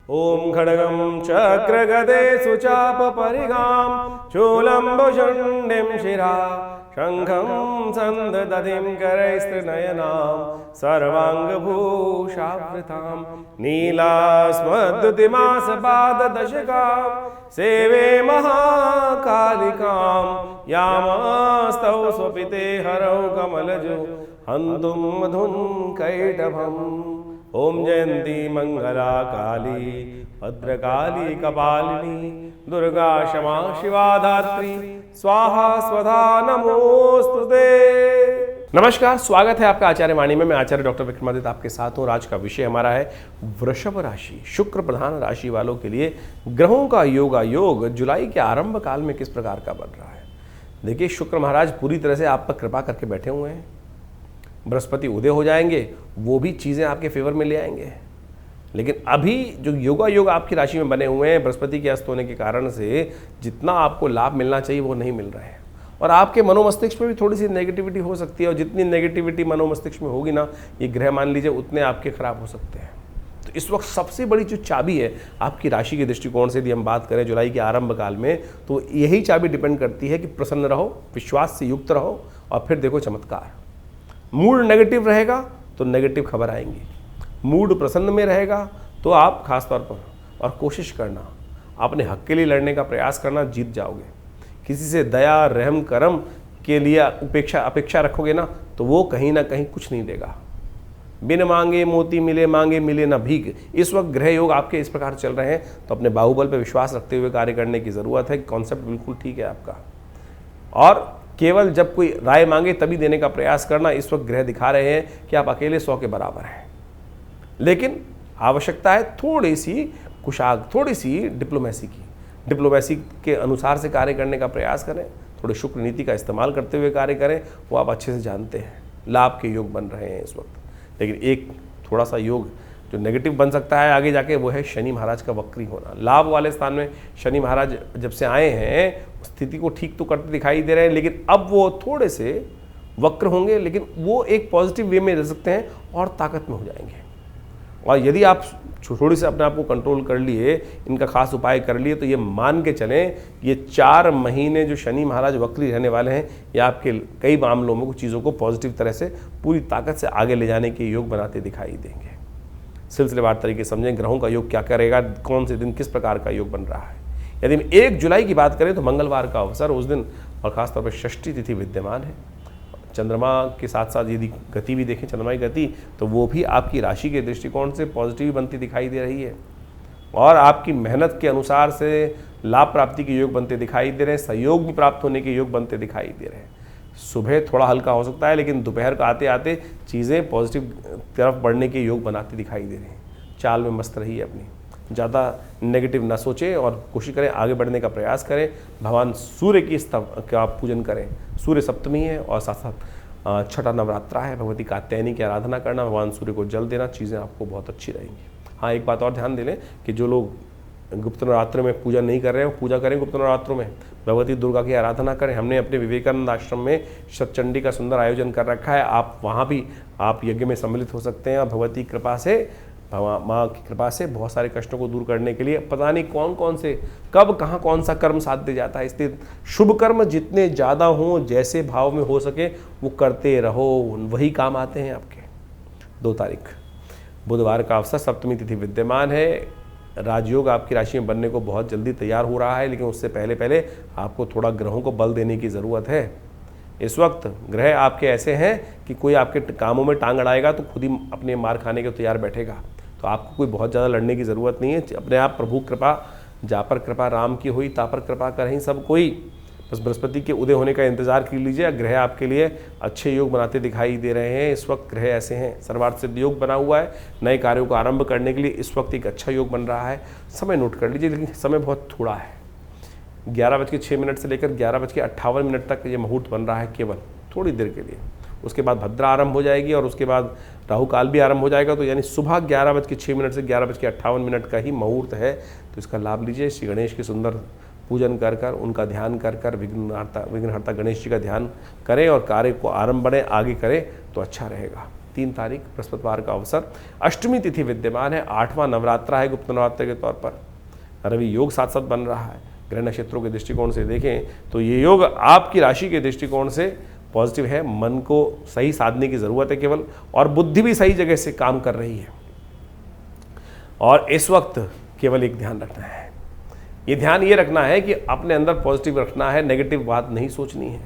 ओम खड्गं चक्रगदे सुचापपरिगां शूलम्बुशुण्डिं शिरा शङ्खं सन्ददधिं करैस्त्रिनयनां सर्वाङ्गभूषावृतां नीलास्मद्युतिमासपाददशकां सेवे महाकालिकां यामास्तौ स्वपिते हरौ कमलजो हन्तुं मधुकैटभम्। ओम जयंती मंगला काली भद्रकाली कपालिनी दुर्गा क्षमा शिवा धात्री स्वाहा स्वधा नमोस्तुते। नमस्कार, स्वागत है आपका आचार्य वाणी में। मैं आचार्य डॉक्टर विक्रमादित्य आपके साथ हूँ। आज का विषय हमारा है वृषभ राशि, शुक्र प्रधान राशि वालों के लिए ग्रहों का योग जुलाई के आरंभ काल में किस प्रकार का बन रहा है। देखिए, शुक्र महाराज पूरी तरह से आप पर कृपा करके बैठे हुए हैं। बृहस्पति उदय हो जाएंगे, वो भी चीज़ें आपके फेवर में ले आएंगे। लेकिन अभी जो योग आपकी राशि में बने हुए हैं, बृहस्पति के अस्त होने के कारण से जितना आपको लाभ मिलना चाहिए वो नहीं मिल रहा है। और आपके मनोमस्तिष्क में भी थोड़ी सी नेगेटिविटी हो सकती है। और जितनी नेगेटिविटी मनोमस्तिष्क में होगी ना, ये ग्रह मान लीजिए उतने आपके खराब हो सकते हैं। तो इस वक्त सबसे बड़ी जो चाबी है आपकी राशि के दृष्टिकोण से यदि हम बात करें जुलाई के आरंभ काल में, तो यही चाबी डिपेंड करती है कि प्रसन्न रहो, विश्वास से युक्त रहो और फिर देखो चमत्कार। मूड नेगेटिव रहेगा तो नेगेटिव खबर आएंगी, मूड प्रसन्न में रहेगा तो आप खास तौर पर और कोशिश करना, अपने हक के लिए लड़ने का प्रयास करना, जीत जाओगे। किसी से दया रहम करम के लिए अपेक्षा रखोगे ना, तो वो कहीं ना कहीं कुछ नहीं देगा। बिन मांगे मोती मिले, मांगे मिले ना भीख। इस वक्त ग्रह योग आपके इस प्रकार चल रहे हैं, तो अपने बाहुबल पर विश्वास रखते हुए कार्य करने की ज़रूरत है। कॉन्सेप्ट बिल्कुल ठीक है आपका। और केवल जब कोई राय मांगे तभी देने का प्रयास करना। इस वक्त ग्रह दिखा रहे हैं कि आप अकेले 100 के बराबर हैं। लेकिन आवश्यकता है थोड़ी सी कुशाग, थोड़ी सी डिप्लोमेसी के अनुसार से कार्य करने का प्रयास करें। थोड़ी शुक्र नीति का इस्तेमाल करते हुए कार्य करें, वो आप अच्छे से जानते हैं। लाभ के योग बन रहे हैं इस वक्त। लेकिन एक थोड़ा सा योग जो नेगेटिव बन सकता है आगे जाके, वो है शनि महाराज का वक्री होना। लाभ वाले स्थान में शनि महाराज जब से आए हैं, स्थिति को ठीक तो करते दिखाई दे रहे हैं, लेकिन अब वो थोड़े से वक्र होंगे। लेकिन वो एक पॉजिटिव वे में रह सकते हैं और ताकत में हो जाएंगे। और यदि आप थोड़ी से अपने आप को कंट्रोल कर लिए, इनका खास उपाय कर लिए, तो ये मान के चलें, ये 4 महीने जो शनि महाराज वक्री रहने वाले हैं, ये आपके कई मामलों में कुछ चीज़ों को पॉजिटिव तरह से पूरी ताकत से आगे ले जाने के योग बनाते दिखाई देंगे। सिलसिलेवार तरीके समझें ग्रहों का योग क्या करेगा, कौन से दिन किस प्रकार का योग बन रहा है। यदि हम 1 जुलाई की बात करें तो मंगलवार का अवसर उस दिन, और खासतौर पर षष्ठी तिथि विद्यमान है। चंद्रमा के साथ साथ यदि गति भी देखें, चंद्रमा की गति, तो वो भी आपकी राशि के दृष्टिकोण से पॉजिटिव बनती दिखाई दे रही है। और आपकी मेहनत के अनुसार से लाभ प्राप्ति के योग बनते दिखाई दे रहे हैं। सहयोग भी प्राप्त होने के योग बनते दिखाई दे रहे हैं। सुबह थोड़ा हल्का हो सकता है, लेकिन दोपहर को आते आते चीज़ें पॉजिटिव तरफ बढ़ने के योग बनाती दिखाई दे रही हैं। चाल में मस्त रहिए, अपनी ज़्यादा नेगेटिव ना सोचें और कोशिश करें आगे बढ़ने का प्रयास करें। भगवान सूर्य की का पूजन करें। सूर्य सप्तमी है और साथ साथ छठा नवरात्रा है। भगवती कात्यायनी की आराधना करना, भगवान सूर्य को जल देना, चीज़ें आपको बहुत अच्छी रहेंगी। हाँ, एक बात और ध्यान दे लें कि जो लोग गुप्त नवरात्र में पूजा नहीं कर रहे हैं, वो पूजा करें गुप्त नवरात्रों में। भगवती दुर्गा की आराधना करें। हमने अपने विवेकानंद आश्रम में शतचंडी का सुंदर आयोजन कर रखा है। आप वहाँ भी आप यज्ञ में सम्मिलित हो सकते हैं। और भगवती कृपा से, माँ की कृपा से बहुत सारे कष्टों को दूर करने के लिए पता नहीं कौन कौन से कब कहाँ कौन सा कर्म साध्य जाता है। इसलिए शुभ कर्म जितने ज़्यादा हों, जैसे भाव में हो सके वो करते रहो, वही काम आते हैं आपके। 2 तारीख बुधवार का अवसर, सप्तमी तिथि विद्यमान है। राजयोग आपकी राशि में बनने को बहुत जल्दी तैयार हो रहा है, लेकिन उससे पहले आपको थोड़ा ग्रहों को बल देने की ज़रूरत है। इस वक्त ग्रह आपके ऐसे हैं कि कोई आपके कामों में टांग अड़ाएगा तो खुद ही अपने मार खाने के तैयार बैठेगा। तो आपको कोई बहुत ज़्यादा लड़ने की ज़रूरत नहीं है। अपने आप प्रभु कृपा, जा पर कृपा राम की हुई, ता पर कृपा करें सब कोई। बस बृहस्पति के उदय होने का इंतजार कर लीजिए। ग्रह आपके लिए अच्छे योग बनाते दिखाई दे रहे हैं। इस वक्त ग्रह ऐसे हैं, सर्वार्थ सिद्ध योग बना हुआ है। नए कार्यों को आरंभ करने के लिए इस वक्त एक अच्छा योग बन रहा है। समय नोट कर लीजिए, लेकिन समय बहुत थोड़ा है। 11:06 से लेकर 11:58 तक ये मुहूर्त बन रहा है, केवल थोड़ी देर के लिए। उसके बाद भद्रा आरंभ हो जाएगी और उसके बाद राहु काल भी आरंभ हो जाएगा। तो यानी सुबह 11:06 से 11:58 का ही मुहूर्त है। तो इसका लाभ लीजिए। श्री गणेश के सुंदर पूजन कर कर, उनका ध्यान कर कर, विघ्नहर्ता गणेश जी का ध्यान करें और कार्य को आरंभ बढ़े आगे करें तो अच्छा रहेगा। 3 तारीख बृहस्पतिवार का अवसर, अष्टमी तिथि विद्यमान है, 8वां नवरात्र है गुप्त नवरात्र के तौर पर, रवि योग साथ साथ बन रहा है। ग्रह नक्षत्रों के दृष्टिकोण से देखें तो ये योग आपकी राशि के दृष्टिकोण से पॉजिटिव है। मन को सही साधने की ज़रूरत है केवल, और बुद्धि भी सही जगह से काम कर रही है। और इस वक्त केवल एक ध्यान रखना है, ये ध्यान ये रखना है कि अपने अंदर पॉजिटिव रखना है, नेगेटिव बात नहीं सोचनी है।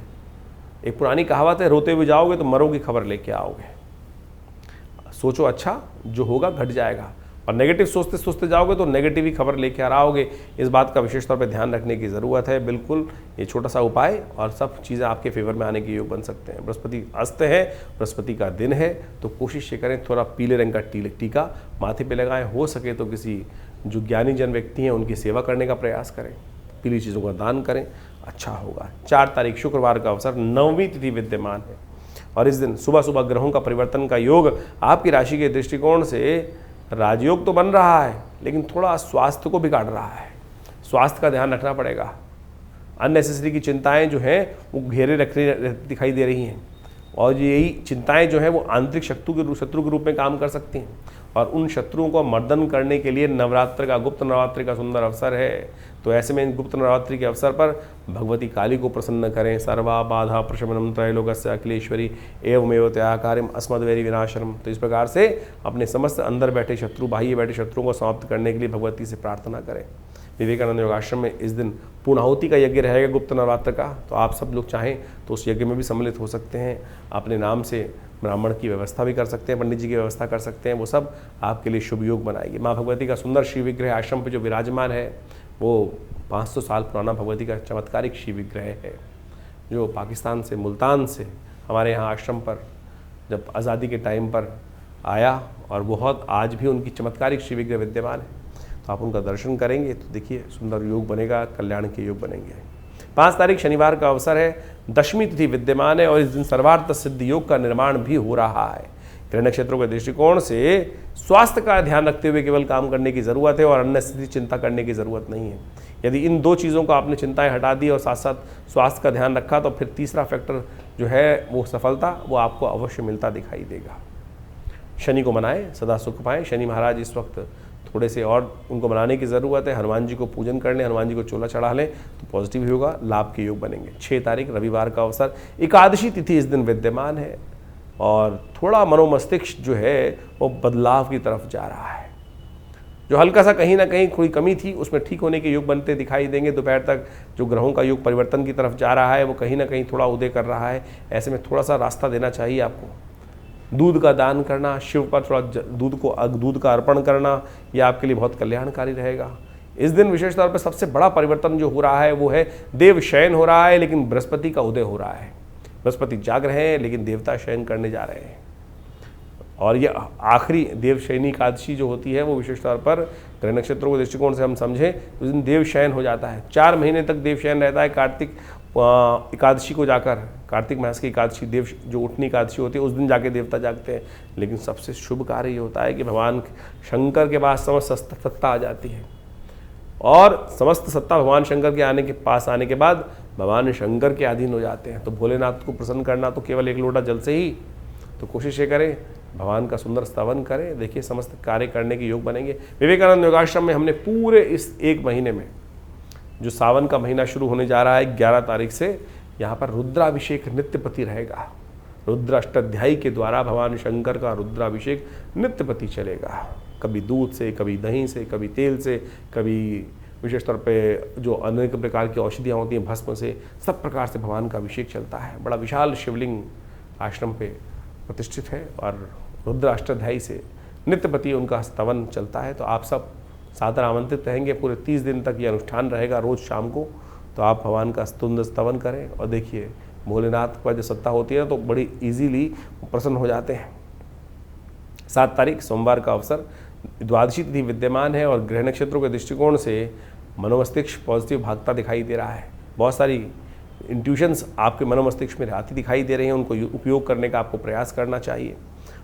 एक पुरानी कहावत है, रोते हुए जाओगे तो मरोगे खबर लेके आओगे। सोचो अच्छा, जो होगा घट जाएगा, और नेगेटिव सोचते सोचते जाओगे तो नेगेटिव ही खबर लेके आ आओगे। इस बात का विशेष तौर पे ध्यान रखने की ज़रूरत है। बिल्कुल ये छोटा सा उपाय और सब चीज़ें आपके फेवर में आने के योग बन सकते हैं। बृहस्पति अस्त है, बृहस्पति का दिन है, तो कोशिश ये करें थोड़ा पीले रंग का टीका माथे पे लगाएं। हो सके तो किसी जो ज्ञानी जन व्यक्ति हैं उनकी सेवा करने का प्रयास करें, पीली चीज़ों का दान करें, अच्छा होगा। 4 तारीख शुक्रवार का अवसर, 9वीं तिथि विद्यमान है, और इस दिन सुबह सुबह ग्रहों का परिवर्तन का योग आपकी राशि के दृष्टिकोण से राजयोग तो बन रहा है, लेकिन थोड़ा स्वास्थ्य को बिगाड़ रहा है। स्वास्थ्य का ध्यान रखना पड़ेगा। अननेसेसरी की चिंताएं जो हैं वो घेरे रखने दिखाई दे रही हैं, और यही चिंताएं जो हैं वो आंतरिक शत्रु के रूप में काम कर सकती हैं, और उन शत्रुओं को मर्दन करने के लिए नवरात्र का, गुप्त नवरात्रि का सुंदर अवसर है। तो ऐसे में गुप्त नवरात्रि के अवसर पर भगवती काली को प्रसन्न करें। सर्वा बाधा प्रशमनम त्रैलोक्यस्य अखिलेश्वरी एवमेव त्या कार्यम अस्मद्वैरी विनाशनम। तो इस प्रकार से अपने समस्त अंदर बैठे शत्रु, बाह्य बैठे शत्रुओं को समाप्त करने के लिए भगवती से प्रार्थना करें। विवेकानंद योगाश्रम में इस दिन पूर्णाहुति का यज्ञ रहेगा गुप्त नवरात्र का, तो आप सब लोग चाहें तो उस यज्ञ में भी सम्मिलित हो सकते हैं। अपने नाम से ब्राह्मण की व्यवस्था भी कर सकते हैं, पंडित जी की व्यवस्था कर सकते हैं, वो सब आपके लिए शुभ योग बनाएगी। माँ भगवती का सुंदर शिव विग्रह आश्रम पे जो विराजमान है वो 500 साल पुराना भगवती का चमत्कारिक शिव विग्रह है, जो पाकिस्तान से, मुल्तान से हमारे यहाँ आश्रम पर जब आज़ादी के टाइम पर आया, और बहुत आज भी उनकी चमत्कारिक शिव विग्रह विद्यमान है। तो आप उनका दर्शन करेंगे तो देखिए सुंदर योग बनेगा, कल्याण के योग बनेंगे। 5 तारीख शनिवार का अवसर है, दशमी तिथि विद्यमान है, और इस दिन सर्वार्थ सिद्ध योग का निर्माण भी हो रहा है। ग्रह नक्षत्रों के दृष्टिकोण से स्वास्थ्य का ध्यान रखते हुए केवल काम करने की ज़रूरत है, और अन्य स्थिति चिंता करने की ज़रूरत नहीं है। यदि इन 2 चीज़ों को आपने चिंताएं हटा दी और साथ साथ स्वास्थ्य का ध्यान रखा, तो फिर तीसरा फैक्टर जो है वो सफलता, वो आपको अवश्य मिलता दिखाई देगा। शनि को मनाएं, सदा सुख पाएं। शनि महाराज इस वक्त थोड़े से और उनको मनाने की ज़रूरत है। हनुमान जी को पूजन कर लें, हनुमान जी को चोला चढ़ा लें तो पॉजिटिव होगा, लाभ के योग बनेंगे। 6 तारीख रविवार का अवसर, एकादशी तिथि इस दिन विद्यमान है, और थोड़ा मनोमस्तिष्क जो है वो बदलाव की तरफ जा रहा है। जो हल्का सा कहीं ना कहीं कोई कमी थी उसमें ठीक होने के योग बनते दिखाई देंगे। दोपहर तक जो ग्रहों का योग परिवर्तन की तरफ जा रहा है वो कहीं ना कहीं थोड़ा उदय कर रहा है। ऐसे में थोड़ा सा रास्ता देना चाहिए आपको। दूध का दान करना, शिव पर थोड़ा दूध का अर्पण करना, यह आपके लिए बहुत कल्याणकारी रहेगा। इस दिन विशेष तौर पर सबसे बड़ा परिवर्तन जो हो रहा है वो है देव शयन हो रहा है, लेकिन बृहस्पति का उदय हो रहा है। बृहस्पति जाग रहे हैं लेकिन देवता शयन करने जा रहे हैं, और ये आखिरी देव शयनी एकादशी जो होती है वो विशेष तौर पर ग्रह नक्षत्रों के दृष्टिकोण से हम समझें तो उस दिन देव शयन हो जाता है। 4 महीने तक देव शयन रहता है। कार्तिक एकादशी को जाकर, कार्तिक मास की एकादशी, देव जो उठनी एकादशी होती है, उस दिन जाके देवता जागते हैं। लेकिन सबसे शुभ कार्य ये होता है कि भगवान शंकर के पास समस्त सत्ता आ जाती है, और समस्त सत्ता भगवान शंकर के पास आने के बाद भगवान शंकर के अधीन हो जाते हैं। तो भोलेनाथ को प्रसन्न करना तो केवल 1 लोटा जल से ही, तो कोशिश ये करें भगवान का सुंदर स्तवन करें, देखिए समस्त कार्य करने के योग बनेंगे। विवेकानंद योगाश्रम में हमने पूरे इस 1 महीने में, जो सावन का महीना शुरू होने जा रहा है 11 तारीख से, यहाँ पर रुद्राभिषेक नित्यपति रहेगा। रुद्र अष्टाध्यायी के द्वारा भगवान शंकर का रुद्राभिषेक नित्यपति चलेगा। कभी दूध से, कभी दही से, कभी तेल से, कभी विशेष तौर पे जो अनेक प्रकार की औषधियाँ होती हैं भस्म से, सब प्रकार से भगवान का अभिषेक चलता है। बड़ा विशाल शिवलिंग आश्रम पे प्रतिष्ठित है, और रुद्र अष्टाध्यायी से नित्यपति उनका स्तवन चलता है। तो आप सब सादर आमंत्रित रहेंगे। पूरे 30 दिन तक ये अनुष्ठान रहेगा रोज़ शाम को। तो आप भगवान का सुंदर स्तवन करें, और देखिए भोलेनाथ पर जो सत्ता होती है तो बड़ी इजीली प्रसन्न हो जाते हैं। 7 तारीख सोमवार का अवसर, द्वादशी तिथि विद्यमान है, और ग्रह नक्षत्रों के दृष्टिकोण से मनोमस्तिष्क पॉजिटिव भागता दिखाई दे रहा है। बहुत सारी इंट्यूशंस आपके मनोमस्तिष्क में आती दिखाई दे रही हैं, उनको उपयोग करने का आपको प्रयास करना चाहिए।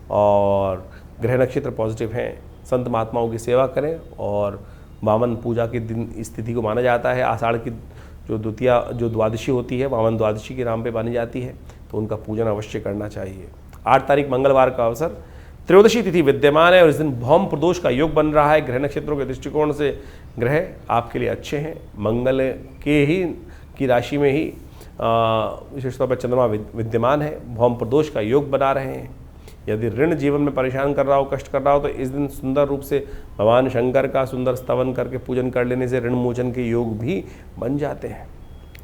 और ग्रह नक्षत्र पॉजिटिव हैं, संत महात्माओं की सेवा करें, और वामन पूजा के दिन इस तिथि को माना जाता है। आषाढ़ की जो द्वादशी होती है वामन द्वादशी के नाम पे मानी जाती है, तो उनका पूजन अवश्य करना चाहिए। 8 तारीख मंगलवार का अवसर, त्रयोदशी तिथि विद्यमान है और इस दिन भौम प्रदोष का योग बन रहा है। ग्रह नक्षत्रों के दृष्टिकोण से ग्रह आपके लिए अच्छे हैं। मंगल के ही की राशि में ही विशेष तौर पर चंद्रमा विद्यमान है। भौम प्रदोष का योग बना रहे हैं। यदि ऋण जीवन में परेशान कर रहा हो, कष्ट कर रहा हो, तो इस दिन सुंदर रूप से भगवान शंकर का सुंदर स्तवन करके पूजन कर लेने से ऋण मोचन के योग भी बन जाते हैं।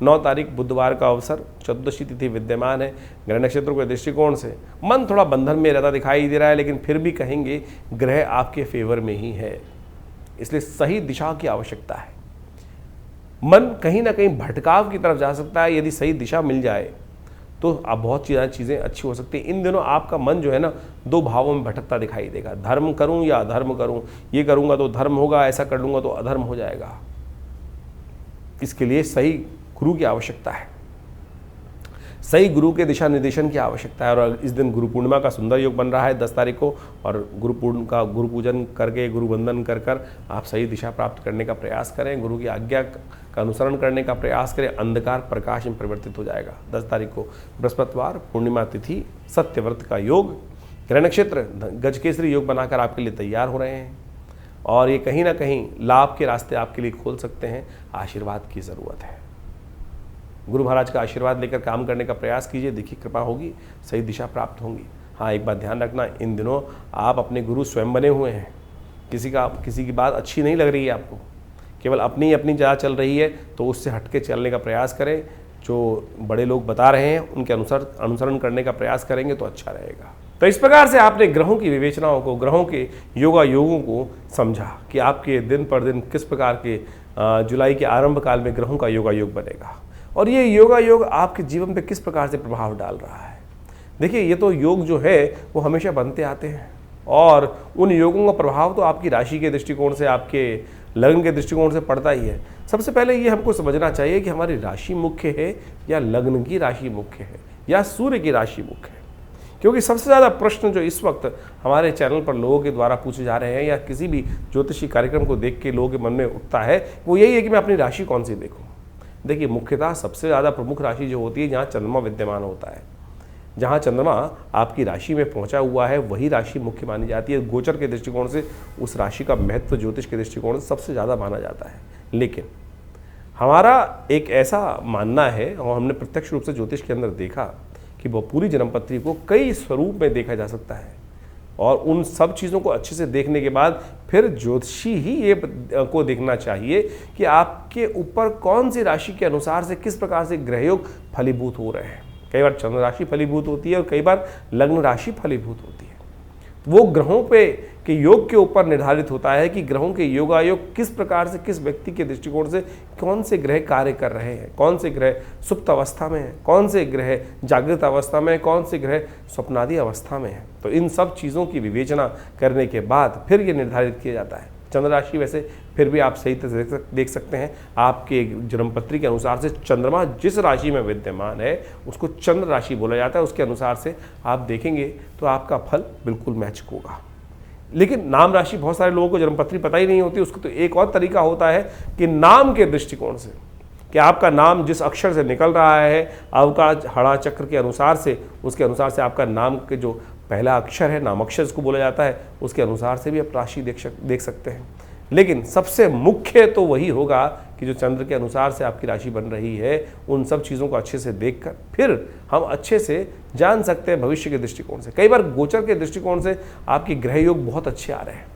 9 तारीख बुधवार का अवसर, चतुर्दशी तिथि विद्यमान है। ग्रह नक्षत्रों के दृष्टिकोण से मन थोड़ा बंधन में रहता दिखाई दे रहा है, लेकिन फिर भी कहेंगे ग्रह आपके फेवर में ही है, इसलिए सही दिशा की आवश्यकता है। मन कहीं ना कहीं भटकाव की तरफ जा सकता है, यदि सही दिशा मिल जाए तो आप बहुत चीज़ें अच्छी हो सकती हैं। इन दिनों आपका मन जो है ना 2 भावों में भटकता दिखाई देगा, धर्म करूं या अधर्म करूं, ये करूंगा तो धर्म होगा, ऐसा कर लूंगा तो अधर्म हो जाएगा। इसके लिए सही गुरु की आवश्यकता है, सही गुरु के दिशा निर्देशन की आवश्यकता है। और इस दिन गुरु पूर्णिमा का सुंदर योग बन रहा है 10 तारीख को, और गुरु पूजन करके, गुरु वंदन कर आप सही दिशा प्राप्त करने का प्रयास करें, गुरु की आज्ञा का अनुसरण करने का प्रयास करें। अंधकार प्रकाश में परिवर्तित हो जाएगा। 10 तारीख को बृहस्पतिवार, पूर्णिमा तिथि, सत्यव्रत का योग, ग्रह नक्षत्र गजकेसरी योग बनाकर आपके लिए तैयार हो रहे हैं और ये कहीं ना कहीं लाभ के रास्ते आपके लिए खोल सकते हैं। आशीर्वाद की ज़रूरत है। गुरु महाराज का आशीर्वाद लेकर काम करने का प्रयास कीजिए, देखिए कृपा होगी, सही दिशा प्राप्त होंगी। हाँ, एक बात ध्यान रखना, इन दिनों आप अपने गुरु स्वयं बने हुए हैं। किसी की बात अच्छी नहीं लग रही है आपको, केवल अपनी जहाँ चल रही है, तो उससे हटके चलने का प्रयास करें। जो बड़े लोग बता रहे हैं उनके अनुसरण करने का प्रयास करेंगे तो अच्छा रहेगा। तो इस प्रकार से आपने ग्रहों की विवेचनाओं को, ग्रहों के योगों को समझा कि आपके दिन पर दिन किस प्रकार के जुलाई के आरंभ काल में ग्रहों का योग बनेगा और ये योग आपके जीवन पे किस प्रकार से प्रभाव डाल रहा है। देखिए, ये तो योग जो है वो हमेशा बनते आते हैं और उन योगों का प्रभाव तो आपकी राशि के दृष्टिकोण से, आपके लग्न के दृष्टिकोण से पड़ता ही है। सबसे पहले ये हमको समझना चाहिए कि हमारी राशि मुख्य है या लग्न की राशि मुख्य है या सूर्य की राशि मुख्य है। क्योंकि सबसे ज़्यादा प्रश्न जो इस वक्त हमारे चैनल पर लोगों के द्वारा पूछे जा रहे हैं या किसी भी ज्योतिषी कार्यक्रम को देख के लोगों के मन में उठता है, वो यही है कि मैं अपनी राशि कौन सी देखूँ। देखिए, मुख्यतः सबसे ज़्यादा प्रमुख राशि जो होती है जहाँ चंद्रमा विद्यमान होता है, जहाँ चंद्रमा आपकी राशि में पहुँचा हुआ है, वही राशि मुख्य मानी जाती है। गोचर के दृष्टिकोण से उस राशि का महत्व ज्योतिष के दृष्टिकोण से सबसे ज़्यादा माना जाता है। लेकिन हमारा एक ऐसा मानना है और हमने प्रत्यक्ष रूप से ज्योतिष के अंदर देखा कि वह पूरी जन्मपत्री को कई स्वरूप में देखा जा सकता है और उन सब चीज़ों को अच्छे से देखने के बाद फिर ज्योतिषी ही ये को देखना चाहिए कि आपके ऊपर कौन सी राशि के अनुसार से किस प्रकार से ग्रहयोग फलीभूत हो रहे हैं। कई बार चंद्र राशि फलीभूत होती है और कई बार लग्न राशि फलीभूत होती है। वो ग्रहों पे के योग के ऊपर निर्धारित होता है कि ग्रहों के योगायोग किस प्रकार से, किस व्यक्ति के दृष्टिकोण से कौन से ग्रह कार्य कर रहे हैं, कौन से ग्रह सुप्त अवस्था में है, कौन से ग्रह जागृत अवस्था में है, कौन से ग्रह स्वप्नादि अवस्था में है। तो इन सब चीज़ों की विवेचना करने के बाद फिर ये निर्धारित किया जाता है। चंद्र राशि वैसे फिर भी आप सही तरह से देख सकते हैं। आपके जन्मपत्री के अनुसार से चंद्रमा जिस राशि में विद्यमान है उसको चंद्र राशि बोला जाता है। उसके अनुसार से आप देखेंगे तो आपका फल बिल्कुल मैच होगा। लेकिन नाम राशि बहुत सारे लोगों को जन्मपत्री पता ही नहीं होती। उसको तो एक और तरीका होता है कि नाम के दृष्टिकोण से, कि आपका नाम जिस अक्षर से निकल रहा है, अवकाश हड़ा चक्र के अनुसार से, उसके अनुसार से आपका नाम के जो पहला अक्षर है, नामाक्षर जिसको बोला जाता है, उसके अनुसार से भी आप राशि देख सकते हैं। लेकिन सबसे मुख्य तो वही होगा कि जो चंद्र के अनुसार से आपकी राशि बन रही है, उन सब चीज़ों को अच्छे से देखकर फिर हम अच्छे से जान सकते हैं भविष्य के दृष्टिकोण से। कई बार गोचर के दृष्टिकोण से आपके ग्रह योग बहुत अच्छे आ रहे हैं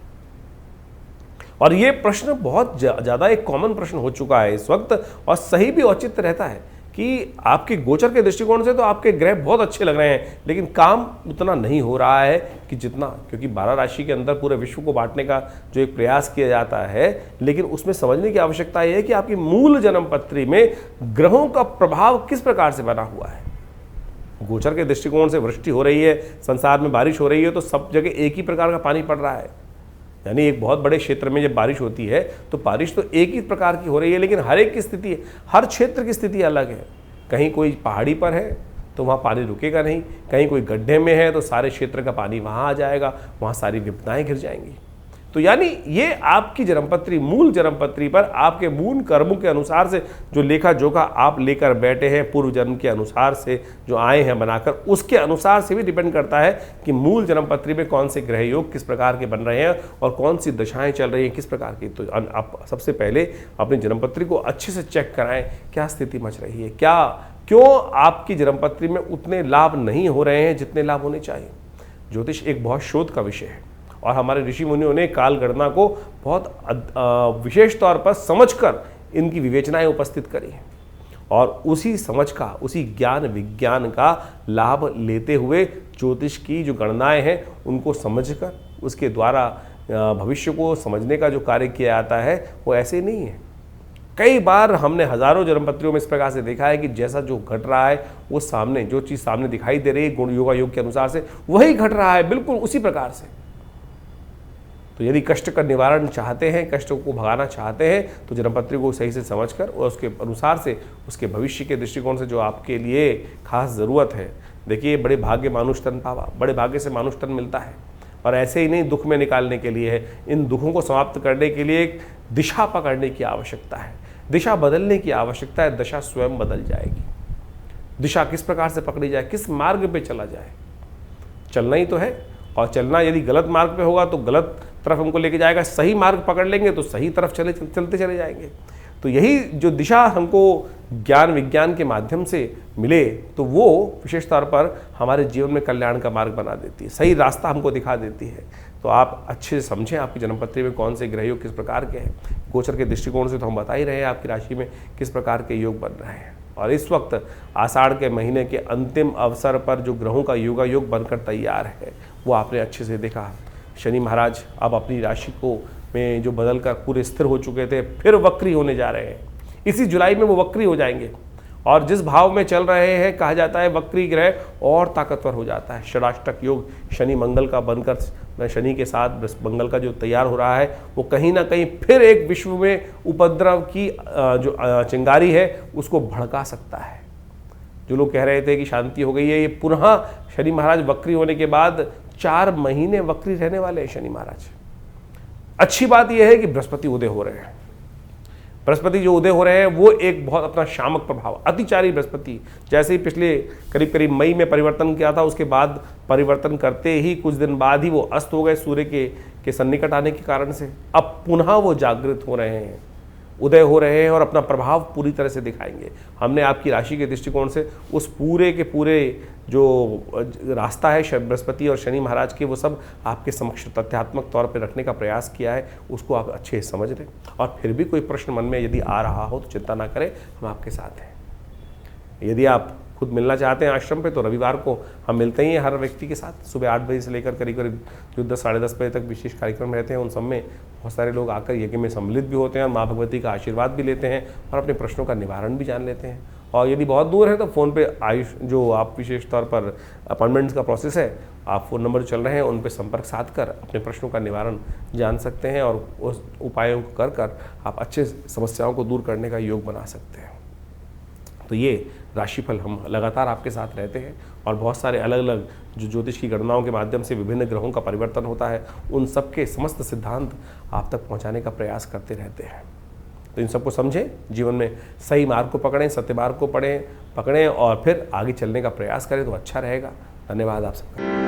और ये प्रश्न बहुत ज़्यादा एक कॉमन प्रश्न हो चुका है इस वक्त और सही भी औचित्य रहता है कि आपके गोचर के दृष्टिकोण से तो आपके ग्रह बहुत अच्छे लग रहे हैं, लेकिन काम उतना नहीं हो रहा है कि जितना, क्योंकि 12 राशि के अंदर पूरे विश्व को बांटने का जो एक प्रयास किया जाता है, लेकिन उसमें समझने की आवश्यकता यह है कि आपकी मूल जन्मपत्री में ग्रहों का प्रभाव किस प्रकार से बना हुआ है। गोचर के दृष्टिकोण से वृष्टि हो रही है, संसार में बारिश हो रही है, तो सब जगह एक ही प्रकार का पानी पड़ रहा है। यानी एक बहुत बड़े क्षेत्र में जब बारिश होती है तो बारिश तो एक ही प्रकार की हो रही है, लेकिन हर एक की स्थिति, हर क्षेत्र की स्थिति अलग है। कहीं कोई पहाड़ी पर है तो वहाँ पानी रुकेगा नहीं, कहीं कोई गड्ढे में है तो सारे क्षेत्र का पानी वहाँ आ जाएगा, वहाँ सारी विपदाएं घिर जाएंगी। तो यानी ये आपकी जन्मपत्री, मूल जन्मपत्री पर आपके मूल कर्मों के अनुसार से जो लेखा जोखा आप लेकर बैठे हैं, पूर्व जन्म के अनुसार से जो आए हैं बनाकर, उसके अनुसार से भी डिपेंड करता है कि मूल जन्मपत्री में कौन से ग्रह योग किस प्रकार के बन रहे हैं और कौन सी दशाएं चल रही हैं किस प्रकार की। तो आप सबसे पहले अपनी जन्मपत्री को अच्छे से चेक कराएं, क्या स्थिति मच रही है, क्यों आपकी जन्मपत्री में उतने लाभ नहीं हो रहे हैं जितने लाभ होने चाहिए। ज्योतिष एक बहुत शोध का विषय है और हमारे ऋषि मुनियों ने काल गणना को बहुत विशेष तौर पर समझकर इनकी विवेचनाएं उपस्थित करी हैं और उसी समझ का, उसी ज्ञान विज्ञान का लाभ लेते हुए ज्योतिष की जो गणनाएं हैं उनको समझकर उसके द्वारा भविष्य को समझने का जो कार्य किया जाता है वो ऐसे नहीं है। कई बार हमने हजारों जन्मपत्रियों में इस प्रकार से देखा है कि जैसा जो घट रहा है वो सामने, जो चीज़ सामने दिखाई दे रही है गुण योगा योग के अनुसार से वही घट रहा है, बिल्कुल उसी प्रकार से। तो यदि कष्ट का निवारण चाहते हैं, कष्ट को भगाना चाहते हैं, तो जन्मपत्री को सही से समझकर और उसके अनुसार से उसके भविष्य के दृष्टिकोण से जो आपके लिए खास ज़रूरत है। देखिए, बड़े भाग्य मानुष तन पावा, बड़े भाग्य से मानुष तन मिलता है और ऐसे ही नहीं दुख में निकालने के लिए है। इन दुखों को समाप्त करने के लिए एक दिशा पकड़ने की आवश्यकता है, दिशा बदलने की आवश्यकता है। दशा स्वयं बदल जाएगी। दिशा किस प्रकार से पकड़ी जाए, किस मार्ग पे चला जाए, चलना ही तो है। और चलना यदि गलत मार्ग पे होगा तो गलत तरफ हमको लेके जाएगा, सही मार्ग पकड़ लेंगे तो सही तरफ चलते चले जाएंगे। तो यही जो दिशा हमको ज्ञान विज्ञान के माध्यम से मिले तो वो विशेष तौर पर हमारे जीवन में कल्याण का मार्ग बना देती है, सही रास्ता हमको दिखा देती है। तो आप अच्छे से समझें आपकी जन्मपत्री में कौन से ग्रह योग किस प्रकार के हैं। गोचर के दृष्टिकोण से तो हम बता ही रहे हैं आपकी राशि में किस प्रकार के योग बन रहे हैं। और इस वक्त आषाढ़ के महीने के अंतिम अवसर पर जो ग्रहों का योगा योग बनकर तैयार है वो आपने अच्छे से देखा। शनि महाराज अब अपनी राशि को में जो बदल कर पूरे स्थिर हो चुके थे फिर वक्री होने जा रहे हैं। इसी जुलाई में वो वक्री हो जाएंगे और जिस भाव में चल रहे हैं कहा जाता है वक्री ग्रह और ताकतवर हो जाता है। षडाष्टक योग शनि मंगल का बनकर शनि के साथ मंगल का जो तैयार हो रहा है वो कहीं ना कहीं फिर एक विश्व में उपद्रव की जो चिंगारी है उसको भड़का सकता है। जो लोग कह रहे थे कि शांति हो गई है, ये पुनः शनि महाराज वक्री होने के बाद 4 महीने वक्री रहने वाले हैं शनि महाराज। अच्छी बात यह है कि बृहस्पति उदय हो रहे हैं। बृहस्पति जो उदय हो रहे हैं वो एक बहुत अपना शामक प्रभाव, अतिचारी बृहस्पति, जैसे ही पिछले करीब करीब मई में परिवर्तन किया था उसके बाद परिवर्तन करते ही कुछ दिन बाद ही वो अस्त हो गए सूर्य के सन्निकट आने के कारण से। अब पुनः वो जागृत हो रहे हैं, उदय हो रहे हैं और अपना प्रभाव पूरी तरह से दिखाएंगे। हमने आपकी राशि के दृष्टिकोण से उस पूरे के पूरे जो रास्ता है बृहस्पति और शनि महाराज के वो सब आपके समक्ष तथ्यात्मक तौर पर रखने का प्रयास किया है, उसको आप अच्छे से समझ लें। और फिर भी कोई प्रश्न मन में यदि आ रहा हो तो चिंता ना करें, हम आपके साथ हैं। यदि आप खुद मिलना चाहते हैं आश्रम पे तो रविवार को हम मिलते ही हैं हर व्यक्ति के साथ। सुबह 8 बजे से लेकर करीब करीब जो 10 साढ़े 10 बजे तक विशेष कार्यक्रम रहते हैं। उन सब में बहुत सारे लोग आकर यज्ञ में सम्मिलित भी होते हैं और माँ भगवती का आशीर्वाद भी लेते हैं और अपने प्रश्नों का निवारण भी जान लेते हैं। और यदि बहुत दूर है तो फ़ोन पे आयुष जो आप विशेष तौर पर अपॉइंटमेंट्स का प्रोसेस है, आप फ़ोन नंबर चल रहे हैं उन पर संपर्क साध कर अपने प्रश्नों का निवारण जान सकते हैं और उस उपायों को कर आप अच्छे समस्याओं को दूर करने का योग बना सकते हैं। तो ये राशिफल हम लगातार आपके साथ रहते हैं और बहुत सारे अलग अलग जो ज्योतिष की गणनाओं के माध्यम से विभिन्न ग्रहों का परिवर्तन होता है उन सब के समस्त सिद्धांत आप तक पहुंचाने का प्रयास करते रहते हैं। तो इन सबको समझें, जीवन में सही मार्ग को पकड़ें, सत्य मार्ग को पकड़ें और फिर आगे चलने का प्रयास करें तो अच्छा रहेगा। धन्यवाद आप सबका।